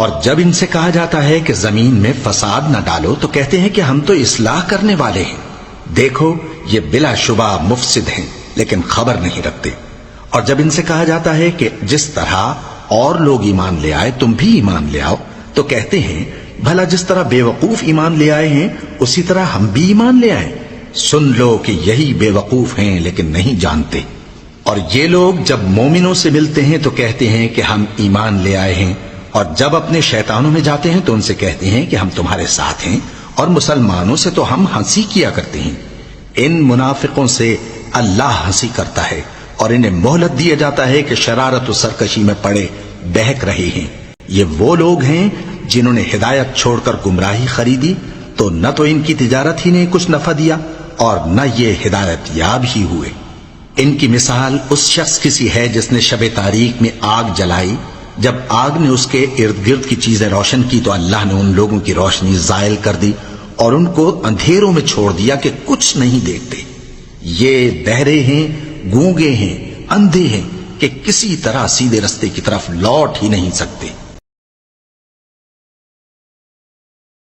اور جب ان سے کہا جاتا ہے کہ زمین میں فساد نہ ڈالو تو کہتے ہیں کہ ہم تو اصلاح کرنے والے ہیں. دیکھو یہ بلا شبہ مفسد ہیں لیکن خبر نہیں رکھتے. اور جب ان سے کہا جاتا ہے کہ جس طرح اور لوگ ایمان لے آئے تم بھی ایمان لے آؤ تو کہتے ہیں بھلا جس طرح بے وقوف ایمان لے آئے ہیں اسی طرح ہم بھی ایمان لے آئیں. سن لو کہ یہی بے وقوف ہیں لیکن نہیں جانتے. اور یہ لوگ جب مومنوں سے ملتے ہیں تو کہتے ہیں کہ ہم ایمان لے آئے ہیں، اور جب اپنے شیطانوں میں جاتے ہیں تو ان سے کہتے ہیں کہ ہم تمہارے ساتھ ہیں، اور مسلمانوں سے تو ہم ہنسی کیا کرتے ہیں. ان منافقوں سے اللہ ہنسی کرتا ہے اور انہیں مہلت دیا جاتا ہے کہ شرارت و سرکشی میں پڑے بہک رہے ہیں. یہ وہ لوگ ہیں جنہوں نے ہدایت چھوڑ کر گمراہی خریدی تو نہ تو ان کی تجارت ہی نے کچھ نفع دیا اور نہ یہ ہدایت یاب ہی ہوئے. ان کی مثال اس شخص کی سی ہے جس نے شب تاریک میں آگ جلائی. جب آگ نے اس کے ارد گرد کی چیزیں روشن کی تو اللہ نے ان لوگوں کی روشنی زائل کر دی اور ان کو اندھیروں میں چھوڑ دیا کہ کچھ نہیں دیکھتے. یہ بہرے ہیں، گونگے ہیں، اندھے ہیں کہ کسی طرح سیدھے رستے کی طرف لوٹ ہی نہیں سکتے.